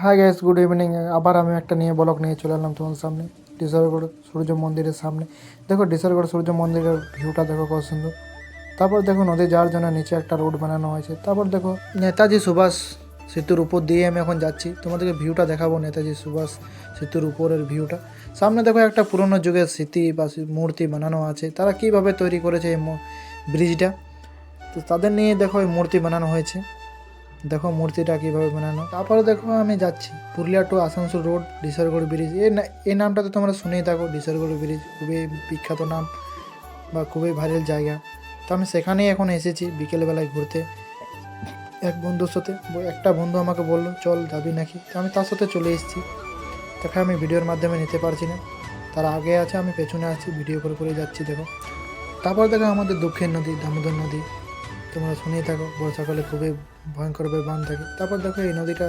Hi guys, good evening. আবার আমি একটা নিয়ে ব্লগ নিয়ে চলে এলাম তোমাদের সামনে, ডিসারগড় সূর্য মন্দিরের সামনে। দেখো ডিসারগড় সূর্য মন্দিরের ভিউটা দেখো কত সুন্দর। তারপর দেখো নদী যাওয়ার জন্য নিচে একটা রোড বানানো হয়েছে। তারপর দেখো নেতাজি সুভাষ সেতুর উপর দিয়ে আমি এখন যাচ্ছি, তোমাদেরকে ভিউটা দেখাবো নেতাজি সুভাষ সেতুর উপরের ভিউটা। সামনে দেখো একটা পুরনো যুগের স্মৃতি বা মূর্তি বানানো আছে, তারা কীভাবে তৈরি করেছে এই ব্রিজটা, তো তাদের নিয়ে দেখো এই মূর্তি বানানো হয়েছে। দেখো মূর্তিটা কীভাবে বানানো। তারপরে দেখো আমি যাচ্ছি Purulia to Asansol road, Disergarh bridge. এই নামটা তো তোমরা শুনেই থাকো, ডিসারগড় ব্রিজ খুবই বিখ্যাত নাম বা খুবই ভাইরাল জায়গা। তো আমি সেখানেই এখন এসেছি বিকেলবেলায় ঘুরতে এক বন্ধুর সাথে। একটা বন্ধু আমাকে বললো চল যাবি নাকি, তো আমি তার সাথে চলে এসেছি। তাকে আমি ভিডিওর মাধ্যমে নিতে পারছি না, তার আগে আছে আমি পেছনে আছি, ভিডিও করে যাচ্ছি দেখো। তারপর দেখো আমাদের দক্ষিণ নদী দামোদর নদী, তোমরা শুনেই থাকো বর্ষাকালে খুবই ভয়ঙ্করভাবে বান থাকে। তারপর দেখো এই নদীটা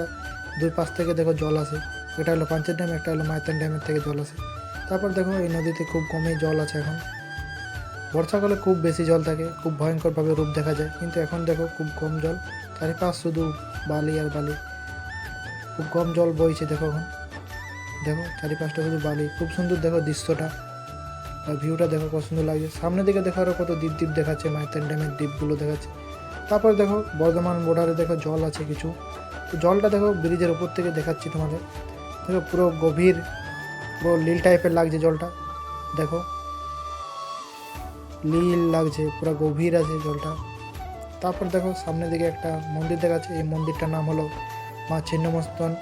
দুই পাশ থেকে দেখো জল আসে, একটা হলো পাঞ্চের ড্যাম, একটা হলো মাইতান ড্যামের থেকে জল আসে। তারপর দেখো এই নদীতে খুব কমই জল আছে এখন, বর্ষাকালে খুব বেশি জল থাকে, খুব ভয়ঙ্করভাবে রূপ দেখা যায়। কিন্তু এখন দেখো খুব কম জল, চারিপাশ শুধু বালি আর বালি, খুব কম জল বইছে দেখো এখন। দেখো চারিপাশটা শুধু বালি, খুব সুন্দর দেখো দৃশ্যটা আর ভিউটা দেখো কত সুন্দর লাগছে। সামনে দিকে দেখো আরও কত দ্বীপ দ্বীপ দেখাচ্ছে, মাইতান ড্যামের দ্বীপগুলো দেখাচ্ছে। তারপর দেখো বর্ধমান বর্ডারে দেখো জল আছে কিছু, তো জলটা দেখো ব্রিজের উপর থেকে দেখাচ্ছি তোমাদের। দেখো পুরো গভীর, পুরো নীল টাইপের লাগছে জলটা, দেখো নীল লাগছে, পুরো গভীর আছে জলটা। তারপর দেখো সামনের দিকে একটা মন্দির দেখাচ্ছে, এই মন্দিরটার নাম হলো মা ছিন্নমস্তান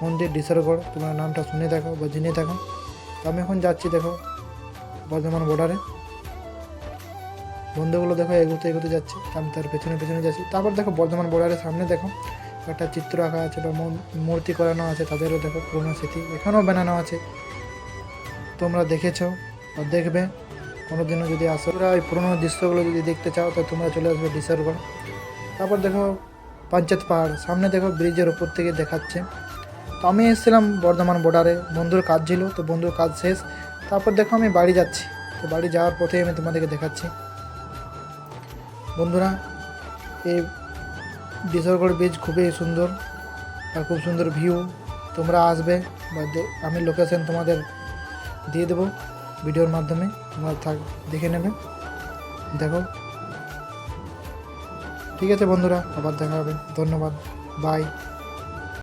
মন্দির ডিসারগড়, তোমরা নামটা শুনে থাকো বা জেনে থাকো। তো আমি এখন যাচ্ছি দেখো বর্ধমান বর্ডারে, বন্ধুগুলো দেখো এগোতে এগোতে যাচ্ছে, আমি তার পেছনে পেছনে যাচ্ছি। তারপর দেখো বর্ধমান বর্ডারের সামনে দেখো একটা চিত্র আঁকা আছে বা মূর্তি করানো আছে, তাদেরও দেখো পুরোনো স্মৃতি এখানেও বানানো আছে, তোমরা দেখেছো বা দেখবে কোনোদিনও যদি আসো। তোমরা ওই পুরোনো দৃশ্যগুলো যদি দেখতে চাও তো তোমরা চলে আসবে ডিসারগড়। তারপর দেখো পাঞ্চেত পাহাড়, সামনে দেখো ব্রিজের ওপর থেকে দেখাচ্ছে। তো আমি এসেছিলাম বর্ধমান বর্ডারে, বন্ধুর কাজ ছিল, তো বন্ধুর কাজ শেষ। তারপর দেখো আমি বাড়ি যাচ্ছি, তো বাড়ি যাওয়ার পথে আমি তোমাদেরকে দেখাচ্ছি। বন্ধুরা এই ডিসারগড় ব্রিজ খুবই সুন্দর আর খুব সুন্দর ভিউ, তোমরা আসবে বা আমি লোকেশন তোমাদের দিয়ে দেবো ভিডিওর মাধ্যমে, তোমরা দেখে নেবে। দেখো ঠিক আছে বন্ধুরা, আবার দেখা হবে, ধন্যবাদ, বাই।